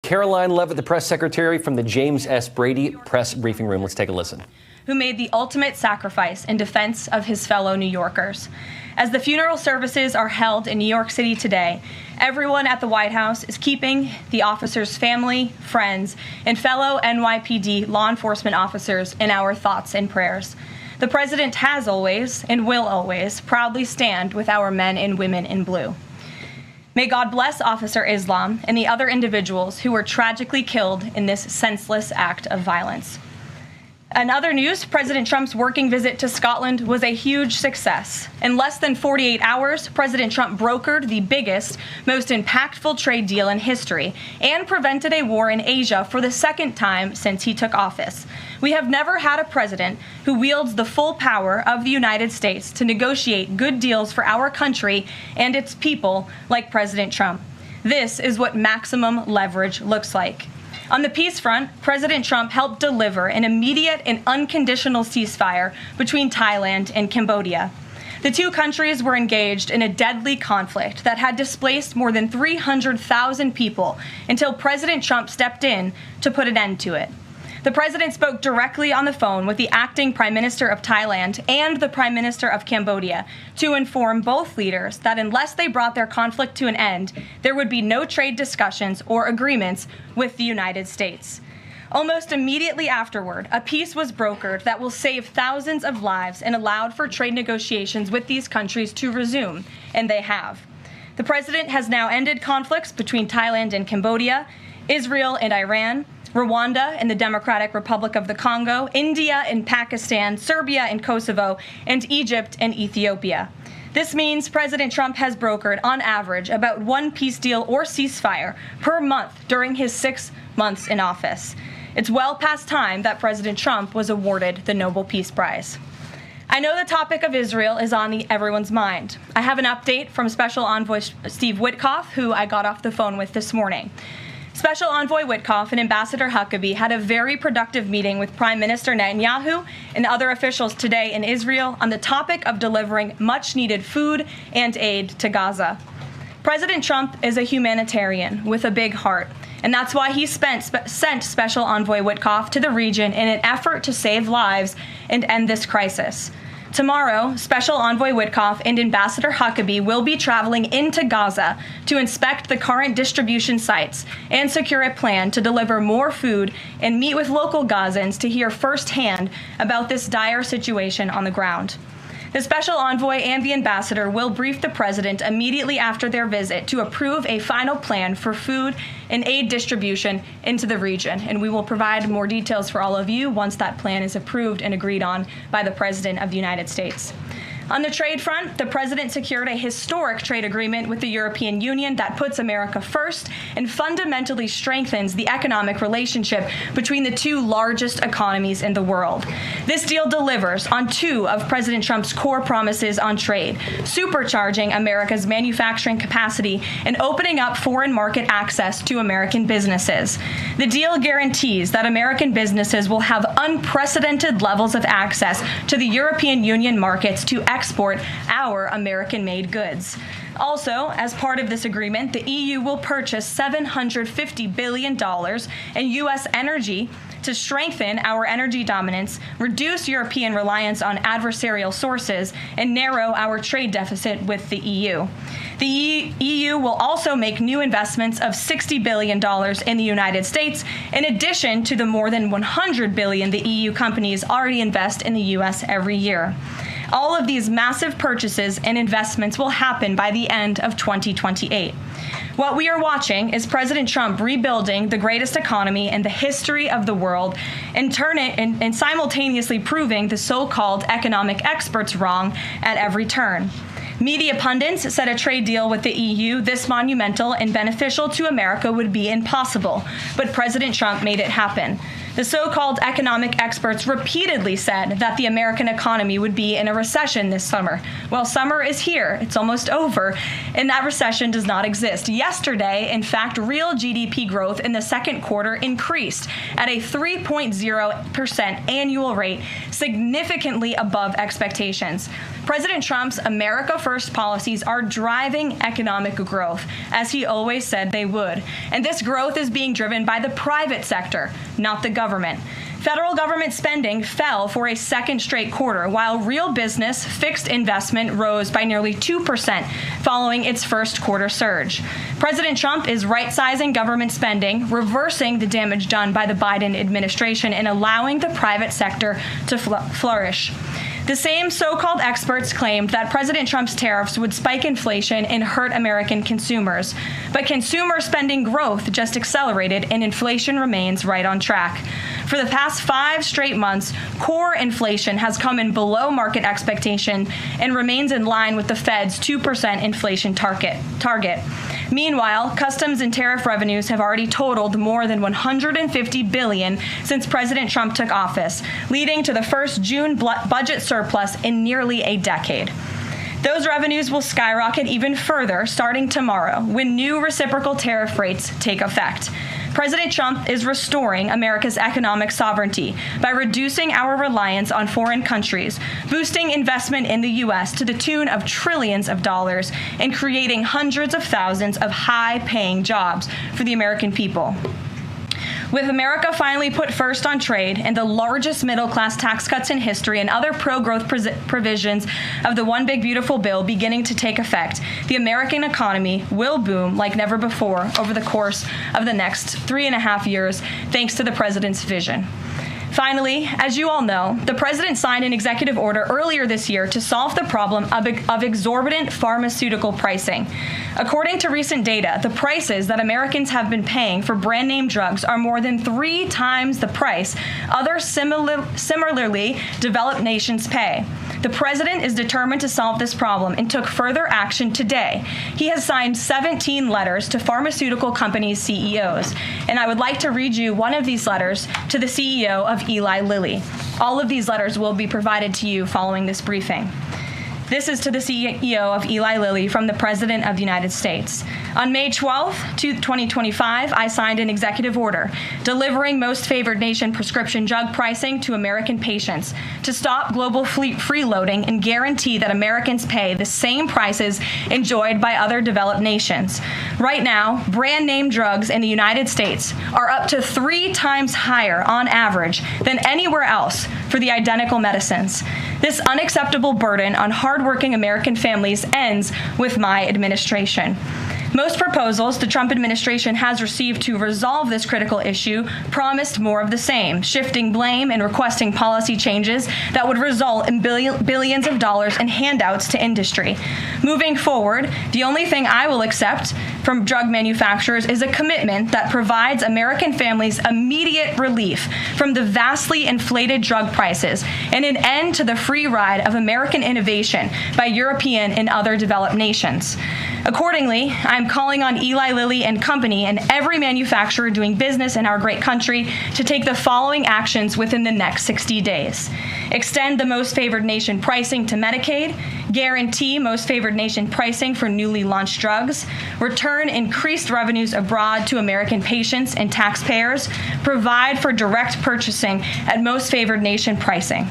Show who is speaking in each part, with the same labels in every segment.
Speaker 1: Karoline Leavitt, the press secretary from the James S. Brady press briefing room. Let's take a listen.
Speaker 2: Who made the ultimate sacrifice in defense of his fellow New Yorkers. As the funeral services are held in New York City today, everyone at the White House is keeping the officer's family, friends, and fellow NYPD law enforcement officers in our thoughts and prayers. The president has always, and will always, proudly stand with our men and women in blue. May God bless Officer Islam and the other individuals who were tragically killed in this senseless act of violence. In other news, President Trump's working visit to Scotland was a huge success. In less than 48 hours, President Trump brokered the biggest, most impactful trade deal in history and prevented a war in Asia for the second time since he took office. We have never had a president who wields the full power of the United States to negotiate good deals for our country and its people like President Trump. This is what maximum leverage looks like. On the peace front, President Trump helped deliver an immediate and unconditional ceasefire between Thailand and Cambodia. The two countries were engaged in a deadly conflict that had displaced more than 300,000 people until President Trump stepped in to put an end to it. The president spoke directly on the phone with the acting Prime Minister of Thailand and the Prime Minister of Cambodia to inform both leaders that unless they brought their conflict to an end, there would be no trade discussions or agreements with the United States. Almost immediately afterward, a peace was brokered that will save thousands of lives and allowed for trade negotiations with these countries to resume, and they have. The president has now ended conflicts between Thailand and Cambodia, Israel and Iran, Rwanda and the Democratic Republic of the Congo, India and Pakistan, Serbia and Kosovo, and Egypt and Ethiopia. This means President Trump has brokered, on average, about one peace deal or ceasefire per month during his 6 months in office. It's well past time that President Trump was awarded the Nobel Peace Prize. I know the topic of Israel is on everyone's mind. I have an update from Special Envoy Steve Witkoff, who I got off the phone with this morning. Special Envoy Witkoff and Ambassador Huckabee had a very productive meeting with Prime Minister Netanyahu and other officials today in Israel on the topic of delivering much-needed food and aid to Gaza. President Trump is a humanitarian with a big heart, and that's why he sent Special Envoy Witkoff to the region in an effort to save lives and end this crisis. Tomorrow, Special Envoy Witkoff and Ambassador Huckabee will be traveling into Gaza to inspect the current distribution sites and secure a plan to deliver more food and meet with local Gazans to hear firsthand about this dire situation on the ground. The special envoy and the ambassador will brief the president immediately after their visit to approve a final plan for food and aid distribution into the region. And we will provide more details for all of you once that plan is approved and agreed on by the President of the United States. On the trade front, the president secured a historic trade agreement with the European Union that puts America first and fundamentally strengthens the economic relationship between the two largest economies in the world. This deal delivers on two of President Trump's core promises on trade, supercharging America's manufacturing capacity and opening up foreign market access to American businesses. The deal guarantees that American businesses will have unprecedented levels of access to the European Union markets to export our American-made goods. Also, as part of this agreement, the EU will purchase $750 billion in U.S. energy to strengthen our energy dominance, reduce European reliance on adversarial sources, and narrow our trade deficit with the EU. The EU will also make new investments of $60 billion in the United States, in addition to the more than $100 billion the EU companies already invest in the U.S. every year. All of these massive purchases and investments will happen by the end of 2028. What we are watching is President Trump rebuilding the greatest economy in the history of the world and simultaneously proving the so-called economic experts wrong at every turn. Media pundits said a trade deal with the EU this monumental and beneficial to America would be impossible, but President Trump made it happen. The so-called economic experts repeatedly said that the American economy would be in a recession this summer. Well, summer is here. It's almost over, and that recession does not exist. Yesterday, in fact, real GDP growth in the second quarter increased at a 3.0% annual rate, significantly above expectations. President Trump's America First policies are driving economic growth, as he always said they would. And this growth is being driven by the private sector, not the government. Federal government spending fell for a second straight quarter, while real business fixed investment rose by nearly 2% following its first quarter surge. President Trump is right-sizing government spending, reversing the damage done by the Biden administration, and allowing the private sector to flourish. The same so-called experts claimed that President Trump's tariffs would spike inflation and hurt American consumers. But consumer spending growth just accelerated, and inflation remains right on track. For the past 5 straight months, core inflation has come in below market expectation and remains in line with the Fed's 2% inflation target. Meanwhile, customs and tariff revenues have already totaled more than $150 billion since President Trump took office, leading to the first June budget surplus in nearly a decade. Those revenues will skyrocket even further starting tomorrow when new reciprocal tariff rates take effect. President Trump is restoring America's economic sovereignty by reducing our reliance on foreign countries, boosting investment in the U.S. to the tune of trillions of dollars, and creating hundreds of thousands of high-paying jobs for the American people. With America finally put first on trade and the largest middle-class tax cuts in history and other pro-growth provisions of the One Big Beautiful Bill beginning to take effect, the American economy will boom like never before over the course of the next 3.5 years, thanks to the president's vision. Finally, as you all know, the president signed an executive order earlier this year to solve the problem of exorbitant pharmaceutical pricing. According to recent data, the prices that Americans have been paying for brand name drugs are more than 3 times the price other similarly developed nations pay. The president is determined to solve this problem and took further action today. He has signed 17 letters to pharmaceutical companies' CEOs, and I would like to read you one of these letters to the CEO of Eli Lilly. All of these letters will be provided to you following this briefing. This is to the CEO of Eli Lilly from the President of the United States. On May 12, 2025, I signed an executive order delivering most favored nation prescription drug pricing to American patients to stop global freeloading and guarantee that Americans pay the same prices enjoyed by other developed nations. Right now, brand name drugs in the United States are up to 3 times higher on average than anywhere else for the identical medicines. This unacceptable burden on hardworking American families ends with my administration. Most proposals the Trump administration has received to resolve this critical issue promised more of the same, shifting blame and requesting policy changes that would result in billions of dollars in handouts to industry. Moving forward, the only thing I will accept from drug manufacturers is a commitment that provides American families immediate relief from the vastly inflated drug prices and an end to the free ride of American innovation by European and other developed nations. Accordingly, I'm calling on Eli Lilly and Company and every manufacturer doing business in our great country to take the following actions within the next 60 days. Extend the most favored nation pricing to Medicaid, guarantee most favored nation pricing for newly launched drugs, return increased revenues abroad to American patients and taxpayers, provide for direct purchasing at most favored nation pricing.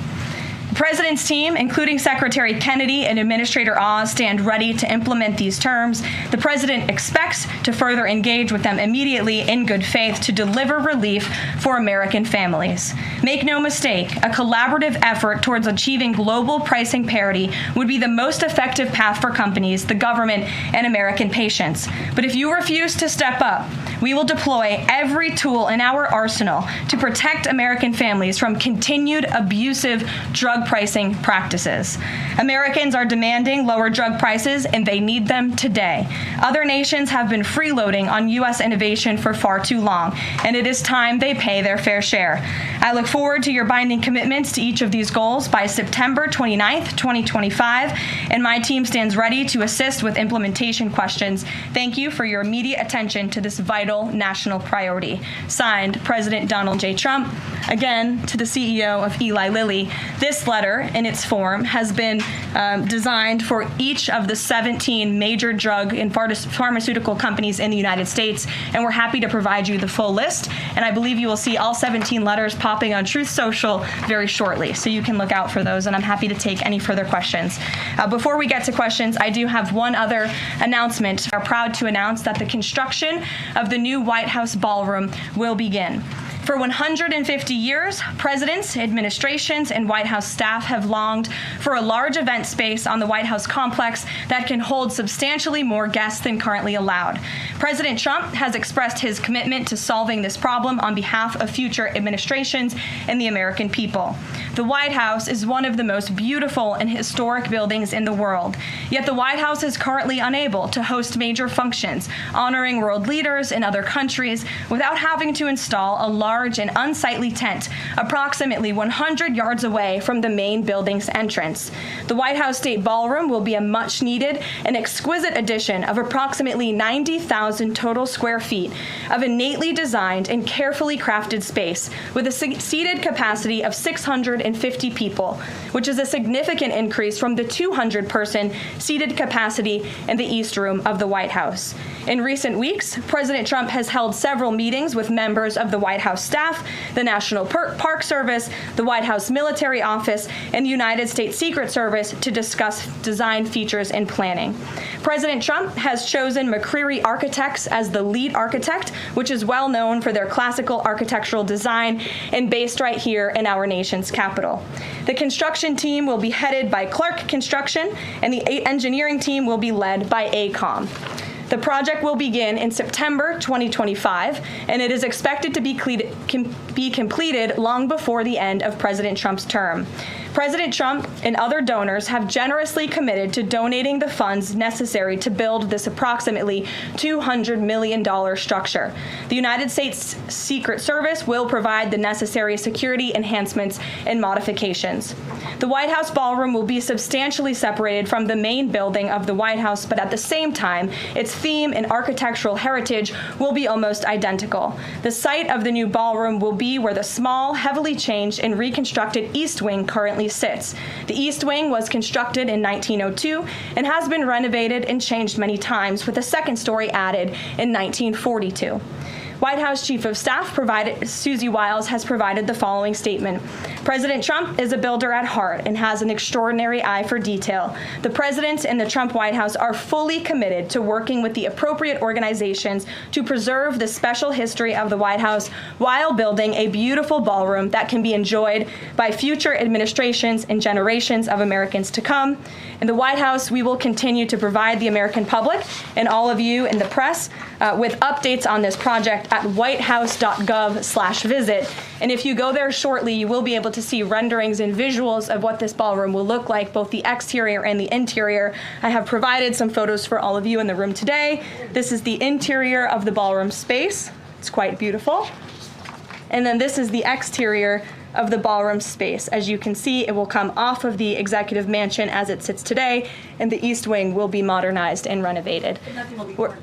Speaker 2: The President's team, including Secretary Kennedy and Administrator Oz, stand ready to implement these terms. The President expects to further engage with them immediately in good faith to deliver relief for American families. Make no mistake, a collaborative effort towards achieving global pricing parity would be the most effective path for companies, the government, and American patients. But if you refuse to step up, we will deploy every tool in our arsenal to protect American families from continued abusive drug pricing practices. Americans are demanding lower drug prices, and they need them today. Other nations have been freeloading on U.S. innovation for far too long, and it is time they pay their fair share. I look forward to your binding commitments to each of these goals by September 29th, 2025, and my team stands ready to assist with implementation questions. Thank you for your immediate attention to this vital real national priority. Signed, President Donald J. Trump. Again, to the CEO of Eli Lilly, this letter in its form has been designed for each of the 17 major drug and pharmaceutical companies in the United States, and we're happy to provide you the full list. And I believe you will see all 17 letters popping on Truth Social very shortly, so you can look out for those, and I'm happy to take any further questions. Before we get to questions, I do have one other announcement. We are proud to announce that the construction of the new White House ballroom will begin. For 150 years, presidents, administrations, and White House staff have longed for a large event space on the White House complex that can hold substantially more guests than currently allowed. President Trump has expressed his commitment to solving this problem on behalf of future administrations and the American people. The White House is one of the most beautiful and historic buildings in the world, yet the White House is currently unable to host major functions, honoring world leaders in other countries without having to install a large and unsightly tent approximately 100 yards away from the main building's entrance. The White House State Ballroom will be a much-needed and exquisite addition of approximately 90,000 total square feet of innately designed and carefully crafted space with a seated capacity of 650 people, which is a significant increase from the 200-person seated capacity in the East Room of the White House. In recent weeks, President Trump has held several meetings with members of the White House staff, the National Park Service, the White House Military Office, and the United States Secret Service to discuss design features and planning. President Trump has chosen McCreary Architects as the lead architect, which is well known for their classical architectural design and based right here in our nation's capital. The construction team will be headed by Clark Construction, and the engineering team will be led by AECOM. The project will begin in September 2025, and it is expected to be completed long before the end of President Trump's term. President Trump and other donors have generously committed to donating the funds necessary to build this approximately $200 million structure. The United States Secret Service will provide the necessary security enhancements and modifications. The White House ballroom will be substantially separated from the main building of the White House, but at the same time, its theme and architectural heritage will be almost identical. The site of the new ballroom will be where the small, heavily changed and reconstructed East Wing currently sits. The East Wing was constructed in 1902 and has been renovated and changed many times, with a second story added in 1942. White House Chief of Staff Susie Wiles has provided the following statement. President Trump is a builder at heart and has an extraordinary eye for detail. The President and the Trump White House are fully committed to working with the appropriate organizations to preserve the special history of the White House while building a beautiful ballroom that can be enjoyed by future administrations and generations of Americans to come. In the White House, we will continue to provide the American public and all of you in the press with updates on this project at whitehouse.gov/visit. And if you go there shortly, you will be able to see renderings and visuals of what this ballroom will look like, both the exterior and the interior. I have provided some photos for all of you in the room today. This is the interior of the ballroom space. It's quite beautiful. And then this is the exterior of the ballroom space. As you can see, it will come off of the executive mansion as it sits today, and the East Wing will be modernized and renovated.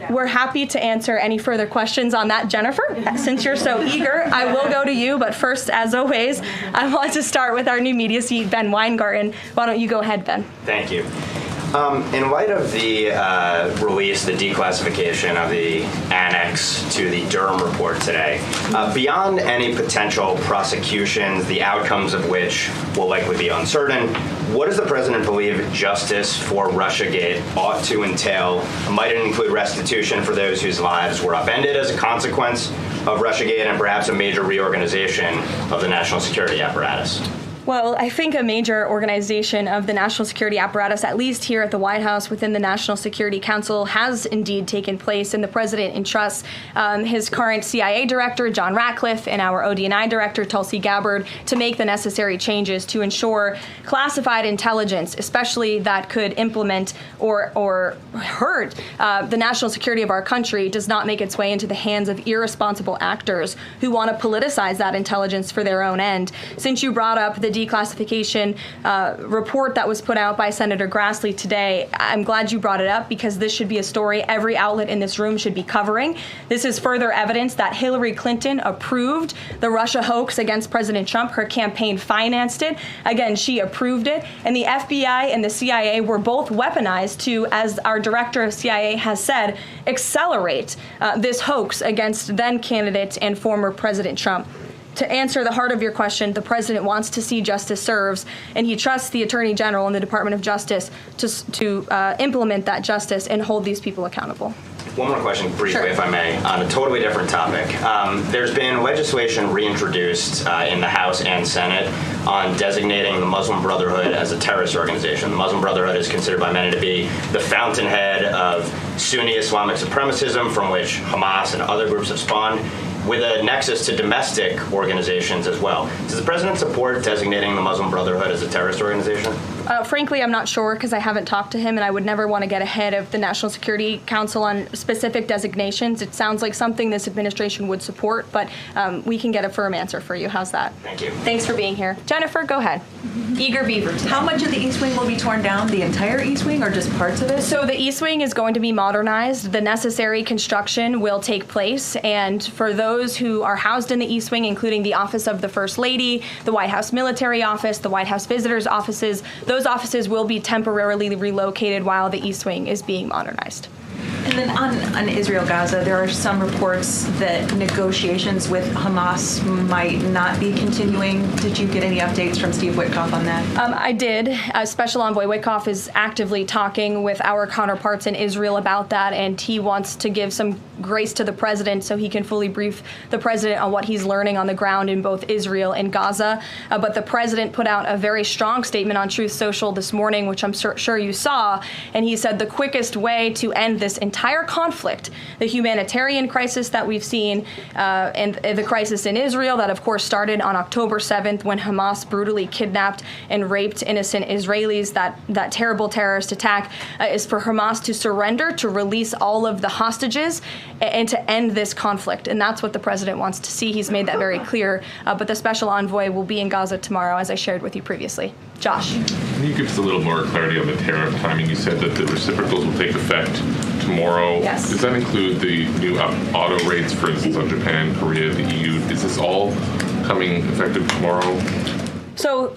Speaker 2: We're happy to answer any further questions on that, Jennifer. Since you're so eager, I will go to you, but first, as always, I want to start with our new media seat, Ben Weingarten. Why don't you go ahead, Ben?
Speaker 3: Thank you. In light of the release, the declassification of the annex to the Durham report today, beyond any potential prosecutions, the outcomes of which will likely be uncertain, what does the president believe justice for Russiagate ought to entail? Might it include restitution for those whose lives were upended as a consequence of Russiagate, and perhaps a major reorganization of the national security apparatus?
Speaker 2: Well, I think a major organization of the national security apparatus, at least here at the White House within the National Security Council, has indeed taken place, and the president entrusts his current CIA director, John Ratcliffe, and our ODNI director, Tulsi Gabbard, to make the necessary changes to ensure classified intelligence, especially that could implement or hurt the national security of our country, does not make its way into the hands of irresponsible actors who want to politicize that intelligence for their own end. Since you brought up the declassification report that was put out by Senator Grassley today. I'm glad you brought it up because this should be a story every outlet in this room should be covering. This is further evidence that Hillary Clinton approved the Russia hoax against President Trump. Her campaign financed it. Again, she approved it. And the FBI and the CIA were both weaponized to, as our director of CIA has said, accelerate this hoax against then candidate and former President Trump. To answer the heart of your question, the president wants to see justice served, and he trusts the Attorney General and the Department of Justice to implement that justice and hold these people accountable.
Speaker 3: One more question briefly,
Speaker 2: Sure.
Speaker 3: if I may, on a totally different topic. There's been legislation reintroduced in the House and Senate on designating the Muslim Brotherhood as a terrorist organization. The Muslim Brotherhood is considered by many to be the fountainhead of Sunni Islamic supremacism from which Hamas and other groups have spawned, with a nexus to domestic organizations as well. Does the president support designating the Muslim Brotherhood as a terrorist organization?
Speaker 2: Frankly, I'm not sure because I haven't talked to him, and I would never want to get ahead of the National Security Council on specific designations. It sounds like something this administration would support, but we can get a firm answer for you. How's that?
Speaker 3: Thank you.
Speaker 2: Thanks for being here. Jennifer, go ahead. Eager beaver today.
Speaker 4: How much of the East Wing will be torn down? The entire East Wing or just parts of it?
Speaker 2: So the East Wing is going to be modernized. The necessary construction will take place. And for those who are housed in the East Wing, including the Office of the First Lady, the White House Military Office, the White House Visitors Offices, those offices will be temporarily relocated while the East Wing is being modernized.
Speaker 4: And then on Israel-Gaza, there are some reports that negotiations with Hamas might not be continuing. Did you get any updates from Steve Witkoff on that?
Speaker 2: I did. Special Envoy Witkoff is actively talking with our counterparts in Israel about that, and he wants to give some grace to the president so he can fully brief the president on what he's learning on the ground in both Israel and Gaza. But the president put out a very strong statement on Truth Social this morning, which I'm sure you saw, and he said the quickest way to end this entire conflict, the humanitarian crisis that we've seen, and the crisis in Israel that, of course, started on October 7th when Hamas brutally kidnapped and raped innocent Israelis, that terrible terrorist attack, is for Hamas to surrender, to release all of the hostages, and to end this conflict. And that's what the president wants to see. He's made that very clear. But the special envoy will be in Gaza tomorrow, as I shared with you previously. Josh.
Speaker 5: Can you give us a little more clarity on the tariff timing? You said that the reciprocals will take effect tomorrow.
Speaker 2: Yes.
Speaker 5: Does that include the new auto rates, for instance, on Japan, Korea, the EU? Is this all coming effective tomorrow?
Speaker 2: So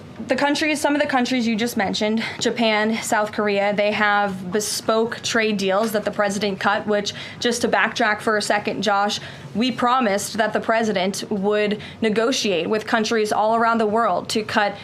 Speaker 2: some of the countries you just mentioned, Japan, South Korea, they have bespoke trade deals that the president cut, which, just to backtrack for a second, Josh, we promised that the president would negotiate with countries all around the world to cut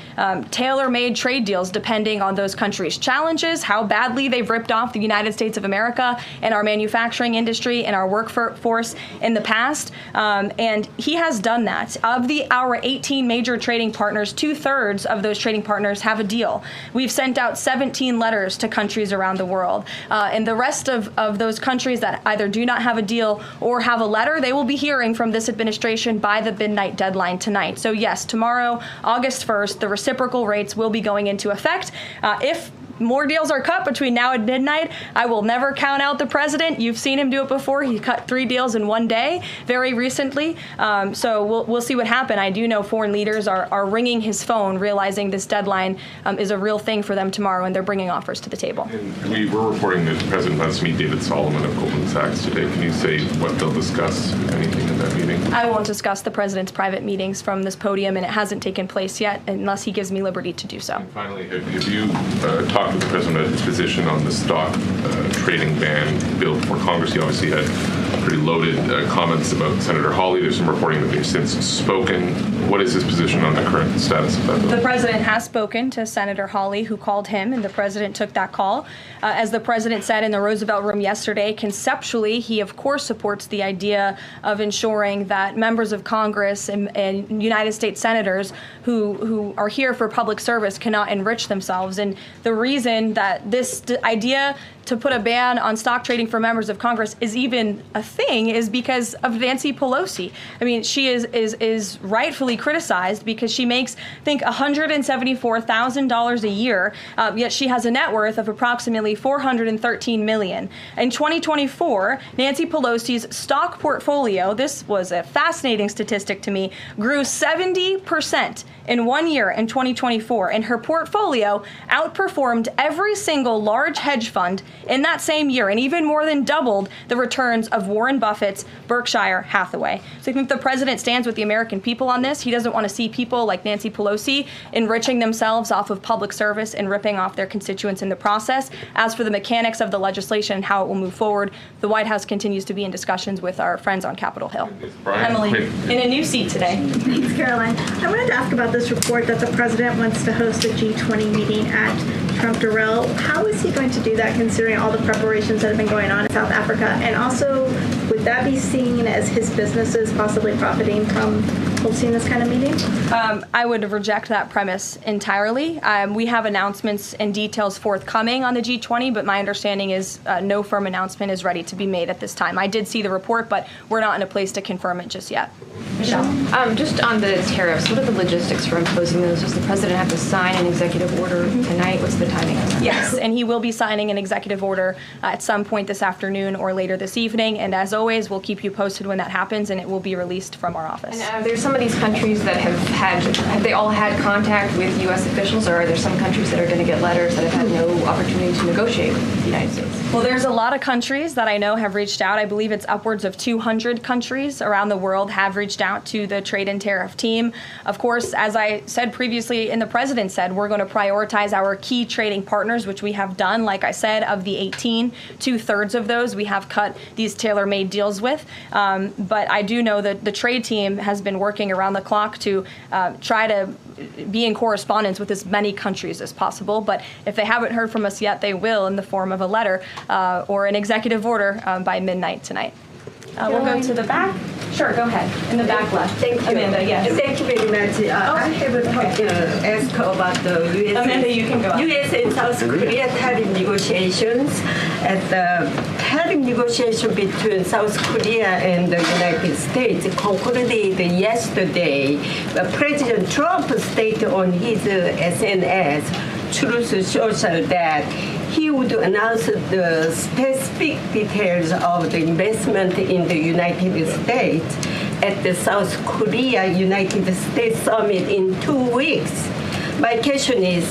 Speaker 2: tailor-made trade deals depending on those countries' challenges, how badly they've ripped off the United States of America and our manufacturing industry and our workforce in the past. And he has done that. Of our 18 major trading partners, 2/3 of those trading partners have a deal. We've sent out 17 letters to countries around the world. And the rest of those countries that either do not have a deal or have a letter, they will be hearing from this administration by the midnight deadline tonight. So yes, tomorrow, August 1st, the reciprocal rates will be going into effect. If more deals are cut between now and midnight, I will never count out the president. You've seen him do it before. He cut 3 deals in one day very recently. So we'll see what happens. I do know foreign leaders are ringing his phone, realizing this deadline is a real thing for them tomorrow, and they're bringing offers to the table.
Speaker 5: And we were reporting that the president plans to meet David Solomon of Goldman Sachs today. Can you say what they'll discuss, if anything, in that meeting?
Speaker 2: I won't discuss the president's private meetings from this podium, and it hasn't taken place yet unless he gives me liberty to do so.
Speaker 5: And finally, have you talked with the president about his position on the stock trading ban bill before Congress? He obviously had pretty loaded comments about Senator Hawley. There's some reporting that they've since spoken. What is his position on the current status of that bill?
Speaker 2: The president has spoken to Senator Hawley, who called him, and the president took that call. As the president said in the Roosevelt Room yesterday, conceptually, he of course supports the idea of ensuring that members of Congress and United States senators who are here for public service cannot enrich themselves. And the reason that this idea to put a ban on stock trading for members of Congress is even a thing is because of Nancy Pelosi. I mean, she is rightfully criticized because she makes, I think, $174,000 a year, yet she has a net worth of approximately $413 million. In 2024, Nancy Pelosi's stock portfolio, this was a fascinating statistic to me, grew 70% in 1 year in 2024, and her portfolio outperformed every single large hedge fund in that same year, and even more than doubled the returns of Warren Buffett's Berkshire Hathaway. So I think the president stands with the American people on this. He doesn't want to see people like Nancy Pelosi enriching themselves off of public service and ripping off their constituents in the process. As for the mechanics of the legislation and how it will move forward, the White House continues to be in discussions with our friends on Capitol Hill. Emily, in a new seat today.
Speaker 6: Thanks, Caroline. I wanted to ask about this report that the president wants to host a G20 meeting at Trump Durrell. How is he going to do that, considering all the preparations that have been going on in South Africa? And also, would that be seen as his businesses possibly profiting from hosting this kind of meeting?
Speaker 2: I would reject that premise entirely. We have announcements and details forthcoming on the G20, but my understanding is no firm announcement is ready to be made at this time. I did see the report, but we're not in a place to confirm it just yet.
Speaker 7: Michelle? Just on the tariffs, what are the logistics for imposing those? Does the president have to sign an executive order tonight? What's the timing on that?
Speaker 2: Yes, and he will be signing an executive order at some point this afternoon or later this evening. And as always, we'll keep you posted when that happens, and it will be released from our office.
Speaker 7: And there's some of these countries that have they all had contact with U.S. officials, or are there some countries that are going to get letters that have had no opportunity to negotiate with the United States?
Speaker 2: Well, there's a lot of countries that I know have reached out. I believe it's upwards of 200 countries around the world have reached out to the trade and tariff team. Of course, as I said previously, and the president said, we're going to prioritize our key trading partners, which we have done. Like I said, of the 18, 2/3 of those we have cut these tailor-made deals with. But I do know that the trade team has been working around the clock to try to be in correspondence with as many countries as possible. But if they haven't heard from us yet, they will in the form of a letter or an executive order by midnight tonight. We'll go to the back. Sure, go ahead. In the back left.
Speaker 8: Thank you.
Speaker 2: Amanda, yes.
Speaker 8: Thank you very much. I have a ask about the U.S.
Speaker 2: Amanda, you can go.
Speaker 8: U.S. and South Korea tariff negotiations. At the tariff negotiation between South Korea and the United States concluded yesterday. President Trump stated on his SNS, Truth Social, that he would announce the specific details of the investment in the United States at the South Korea-United States summit in 2 weeks. My question is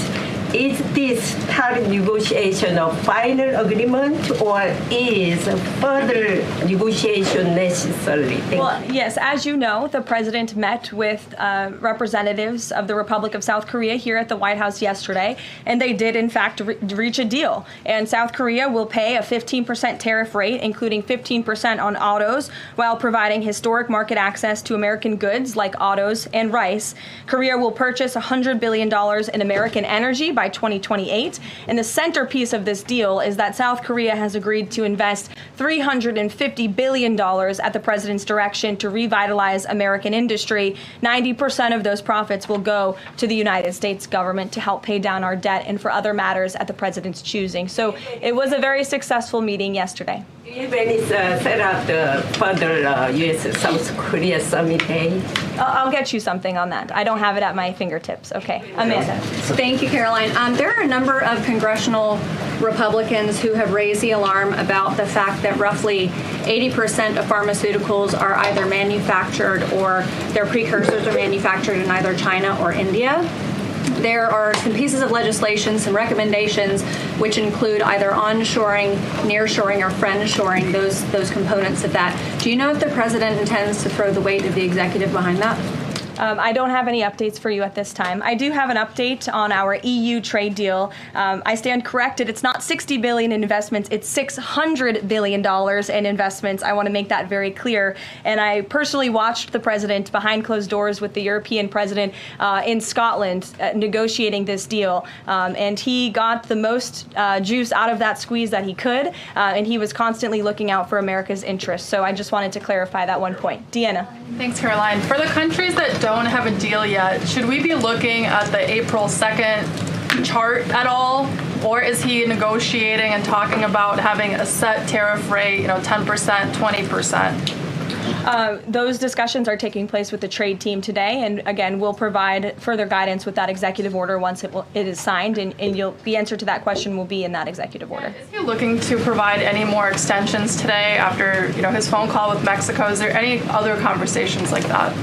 Speaker 8: this tariff negotiation a final agreement, or is further negotiation necessary?
Speaker 2: Well, yes, as you know, the president met with representatives of the Republic of South Korea here at the White House yesterday, and they did, in fact, reach a deal. And South Korea will pay a 15% tariff rate, including 15% on autos, while providing historic market access to American goods like autos and rice. Korea will purchase $100 billion in American energy by 2028. And the centerpiece of this deal is that South Korea has agreed to invest $350 billion at the president's direction to revitalize American industry. 90% of those profits will go to the United States government to help pay down our debt and for other matters at the president's choosing. So it was a very successful meeting yesterday.
Speaker 8: When is set up the further U.S.-South Korea summit day?
Speaker 2: I'll get you something on that. I don't have it at my fingertips. Okay, Amanda.
Speaker 9: Thank you, Caroline. There are a number of congressional Republicans who have raised the alarm about the fact that roughly 80% of pharmaceuticals are either manufactured or their precursors are manufactured in either China or India. There are some pieces of legislation, some recommendations, which include either onshoring, nearshoring, or friendshoring, those components of that. Do you know if the president intends to throw the weight of the executive behind that?
Speaker 2: I don't have any updates for you at this time. I do have an update on our EU trade deal. I stand corrected. It's not $60 billion in investments. It's $600 billion in investments. I want to make that very clear. And I personally watched the president behind closed doors with the European president in Scotland negotiating this deal. And he got the most juice out of that squeeze that he could. And he was constantly looking out for America's interests. So I just wanted to clarify that one point. Deanna.
Speaker 10: Thanks, Caroline. For the countries that don't have a deal yet, should we be looking at the April 2nd chart at all Or is he negotiating and talking about having a set tariff rate, 10%, 20%?
Speaker 2: Those discussions are taking place with the trade team today, and again, we'll provide further guidance with that executive order once it is signed, and the answer to that question will be in that executive order.
Speaker 10: Is he looking to provide any more extensions today after his phone call with Mexico? Is there any other conversations like that?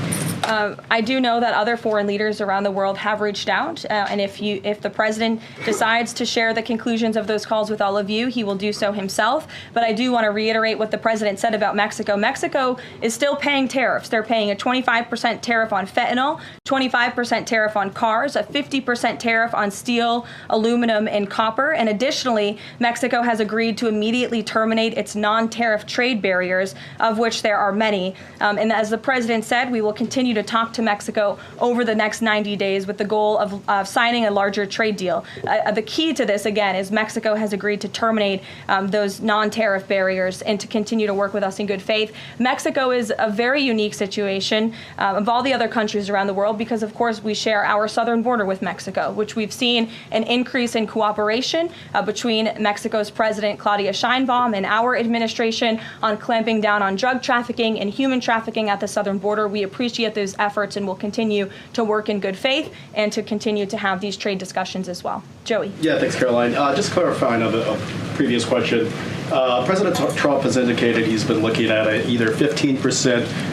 Speaker 2: I do know that other foreign leaders around the world have reached out, and if the president decides to share the conclusions of those calls with all of you, he will do so himself. But I do want to reiterate what the president said about Mexico. Mexico is still paying tariffs. They're paying a 25% tariff on fentanyl, 25% tariff on cars, a 50% tariff on steel, aluminum, and copper. And additionally, Mexico has agreed to immediately terminate its non-tariff trade barriers, of which there are many. And as the president said, we will continue to talk to Mexico over the next 90 days with the goal of signing a larger trade deal. The key to this, again, is Mexico has agreed to terminate those non-tariff barriers and to continue to work with us in good faith. Mexico is a very unique situation of all the other countries around the world because, of course, we share our southern border with Mexico, which we've seen an increase in cooperation between Mexico's President Claudia Sheinbaum and our administration on clamping down on drug trafficking and human trafficking at the southern border. We appreciate those efforts and will continue to work in good faith and to continue to have these trade discussions as well. Joey.
Speaker 11: Yeah, thanks, Caroline. Just clarifying on the previous question. President Trump has indicated he's been looking at either 15%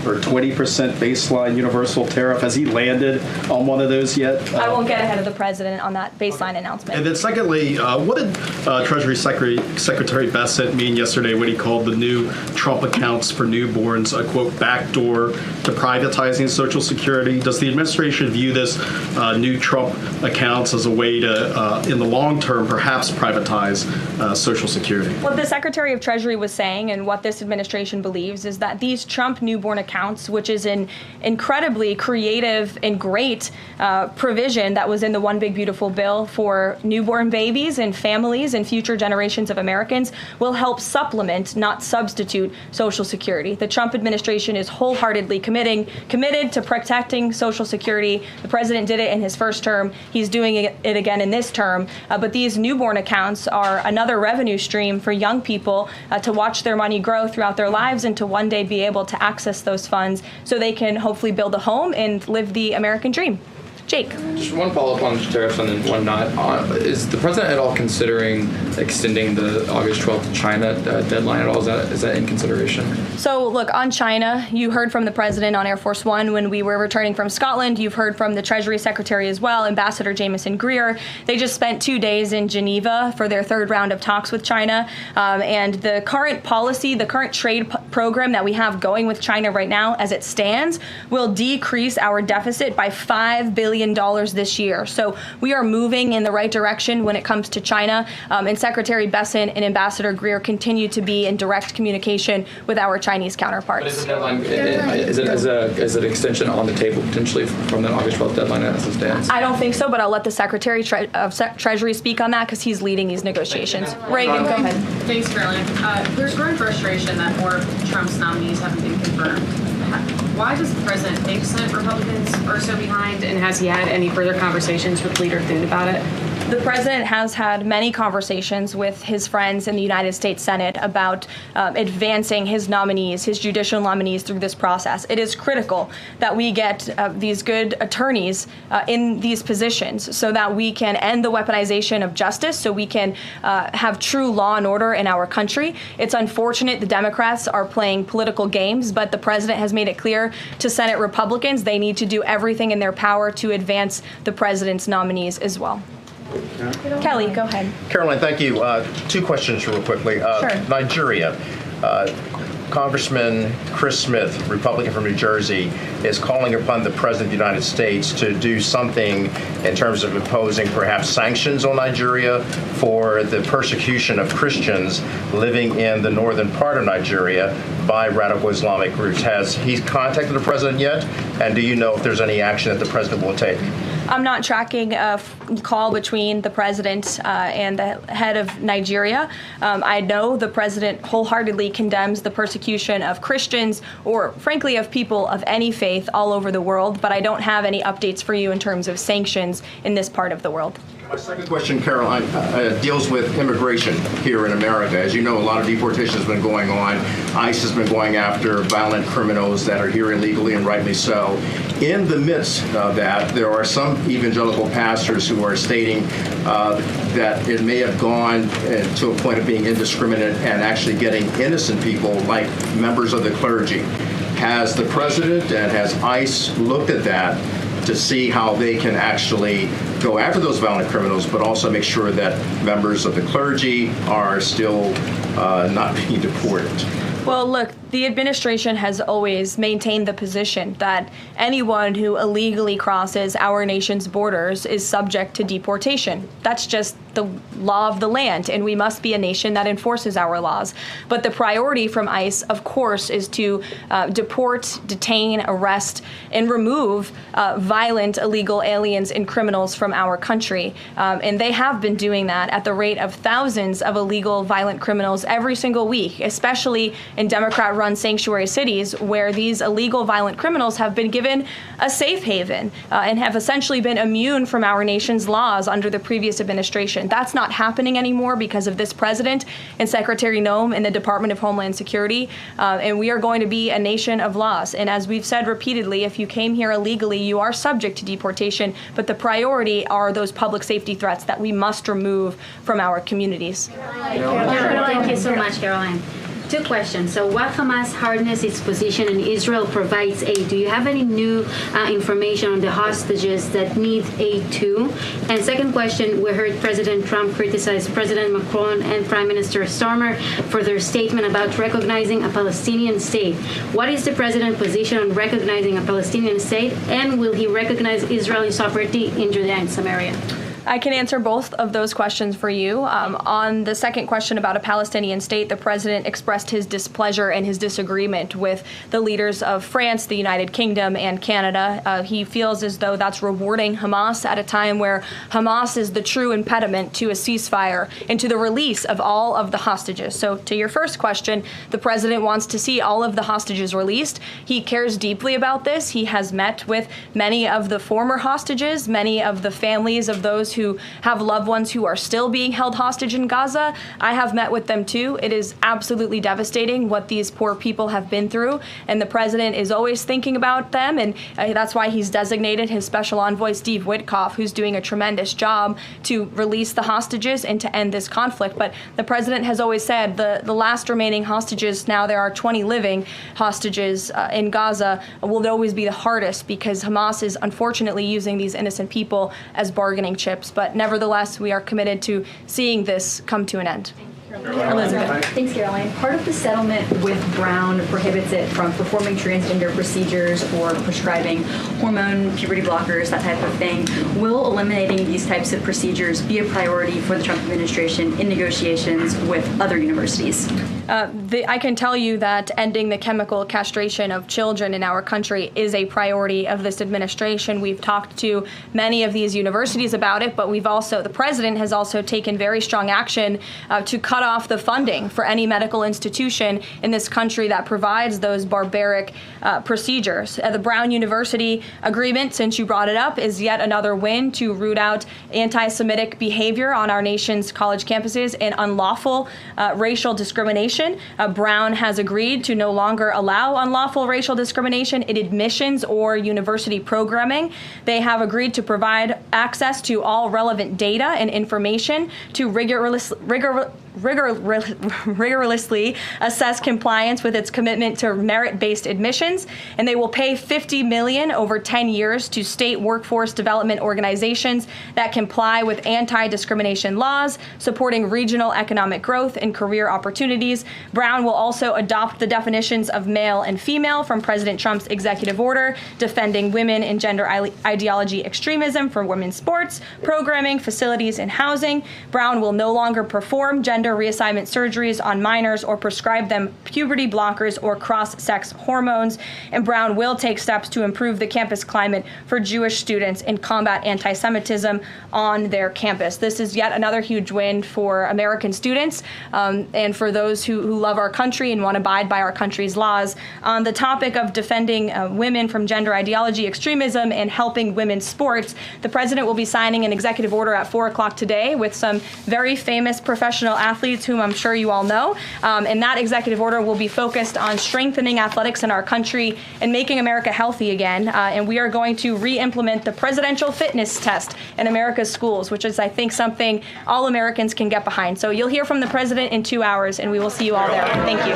Speaker 11: or 20% baseline universal tariff. Has he landed on one of those yet?
Speaker 2: I won't get ahead of the president on that baseline announcement.
Speaker 11: And then secondly, what did Treasury Secretary Bassett mean yesterday when he called the new Trump accounts for newborns a, quote, backdoor to privatizing Social Security? Does the administration view this new Trump accounts as a way to, in the long term, perhaps privatize Social Security?
Speaker 2: What the Secretary of Treasury was saying and what this administration believes is that these Trump newborn accounts, which is an incredibly creative and great provision that was in the One Big Beautiful Bill for newborn babies and families and future generations of Americans, will help supplement, not substitute, Social Security. The Trump administration is wholeheartedly committed to protecting Social Security. The president did it in his first term. He's doing it again in this term. But these newborn accounts are another revenue stream for young people to watch their money grow throughout their lives and to one day be able to access those funds so they can hopefully build a home and live the American dream. Jake.
Speaker 12: Just one follow-up on tariffs and then one not. Is the president at all considering extending the August 12th China deadline at all? Is that in consideration?
Speaker 2: So, look, on China, you heard from the president on Air Force One when we were returning from Scotland. You've heard from the Treasury Secretary as well, Ambassador Jameson Greer. They just spent 2 days in Geneva for their third round of talks with China. And the current policy, the current trade program that we have going with China right now, as it stands, will decrease our deficit by $5 billion this year. So we are moving in the right direction when it comes to China. And Secretary Besson and Ambassador Greer continue to be in direct communication with our Chinese counterparts.
Speaker 12: But is the deadline, is an extension on the table potentially from that August 12th deadline as it stands?
Speaker 2: I don't think so, but I'll let the Secretary of Treasury speak on that because he's leading these negotiations. Reagan, go ahead.
Speaker 13: Thanks, Caroline. There's growing frustration that more of Trump's nominees haven't been confirmed. Why does the president think Senate Republicans are so behind, and has he had any further conversations with Leader Thune about it?
Speaker 2: The president has had many conversations with his friends in the United States Senate about advancing his nominees, his judicial nominees through this process. It is critical that we get these good attorneys in these positions so that we can end the weaponization of justice, so we can have true law and order in our country. It's unfortunate the Democrats are playing political games, but the president has made it clear to Senate Republicans they need to do everything in their power to advance the president's nominees as well. Kelly, go ahead.
Speaker 14: Caroline, thank you. 2 questions real quickly.
Speaker 2: Sure.
Speaker 14: Nigeria. Congressman Chris Smith, Republican from New Jersey, is calling upon the President of the United States to do something in terms of imposing perhaps sanctions on Nigeria for the persecution of Christians living in the northern part of Nigeria by radical Islamic groups. Has he contacted the President yet? And do you know if there's any action that the President will take?
Speaker 2: I'm not tracking a call between the president and the head of Nigeria. I know the president wholeheartedly condemns the persecution of Christians or, frankly, of people of any faith all over the world, but I don't have any updates for you in terms of sanctions in this part of the world.
Speaker 14: My second question, Caroline, deals with immigration here in America. As you know, a lot of deportation has been going on. ICE has been going after violent criminals that are here illegally, and rightly so. In the midst of that, there are some evangelical pastors who are stating that it may have gone to a point of being indiscriminate and actually getting innocent people, like members of the clergy. Has the president and has ICE looked at that to see how they can actually go after those violent criminals, but also make sure that members of the clergy are still not being deported?
Speaker 2: Well, look, the administration has always maintained the position that anyone who illegally crosses our nation's borders is subject to deportation. That's just the law of the land, and we must be a nation that enforces our laws. But the priority from ICE, of course, is to deport, detain, arrest, and remove violent illegal aliens and criminals from our country. And they have been doing that at the rate of thousands of illegal violent criminals every single week, especially in Democrat-run sanctuary cities where these illegal violent criminals have been given a safe haven and have essentially been immune from our nation's laws under the previous administration. That's not happening anymore because of this president and Secretary Noem in the Department of Homeland Security. And we are going to be a nation of laws. And as we've said repeatedly, if you came here illegally, you are subject to deportation. But the priority are those public safety threats that we must remove from our communities.
Speaker 15: Thank you so much, Caroline. Two questions. So what Hamas hardens its position and Israel provides aid? Do you have any new information on the hostages that need aid too? And second question, we heard President Trump criticize President Macron and Prime Minister Starmer for their statement about recognizing a Palestinian state. What is the president's position on recognizing a Palestinian state? And will he recognize Israeli sovereignty in Judea and Samaria?
Speaker 2: I can answer both of those questions for you. On the second question about a Palestinian state, the president expressed his displeasure and his disagreement with the leaders of France, the United Kingdom, and Canada. He feels as though that's rewarding Hamas at a time where Hamas is the true impediment to a ceasefire and to the release of all of the hostages. So to your first question, the president wants to see all of the hostages released. He cares deeply about this. He has met with many of the former hostages, many of the families of those who have loved ones who are still being held hostage in Gaza. I have met with them too. It is absolutely devastating what these poor people have been through, and the president is always thinking about them, and that's why he's designated his special envoy, Steve Witkoff, who's doing a tremendous job to release the hostages and to end this conflict. But the president has always said the last remaining hostages, now there are 20 living hostages in Gaza, will always be the hardest because Hamas is unfortunately using these innocent people as bargaining chips. But nevertheless, we are committed to seeing this come to an end.
Speaker 16: Elizabeth. Thanks, Caroline. Part of the settlement with Brown prohibits it from performing transgender procedures or prescribing hormone puberty blockers, that type of thing. Will eliminating these types of procedures be a priority for the Trump administration in negotiations with other universities?
Speaker 2: I can tell you that ending the chemical castration of children in our country is a priority of this administration. We've talked to many of these universities about it, but the president has also taken very strong action to cut off the funding for any medical institution in this country that provides those barbaric procedures. The Brown University agreement, since you brought it up, is yet another win to root out anti-Semitic behavior on our nation's college campuses and unlawful racial discrimination. Brown has agreed to no longer allow unlawful racial discrimination in admissions or university programming. They have agreed to provide access to all relevant data and information to rigorously assess compliance with its commitment to merit-based admissions, and they will pay $50 million over 10 years to state workforce development organizations that comply with anti-discrimination laws, supporting regional economic growth and career opportunities. Brown will also adopt the definitions of male and female from President Trump's executive order, defending women and gender ideology extremism for women's sports, programming, facilities, and housing. Brown will no longer perform gender gender reassignment surgeries on minors or prescribe them puberty blockers or cross-sex hormones. And Brown will take steps to improve the campus climate for Jewish students and combat anti-Semitism on their campus. This is yet another huge win for American students and for those who love our country and want to abide by our country's laws. On the topic of defending women from gender ideology extremism and helping women's sports, the president will be signing an executive order at 4 o'clock today with some very famous professional athletes whom I'm sure you all know. And that executive order will be focused on strengthening athletics in our country and making America healthy again. And we are going to re-implement the presidential fitness test in America's schools, which is, I think, something all Americans can get behind. So you'll hear from the president in 2 hours, and we will see you all there. Thank you.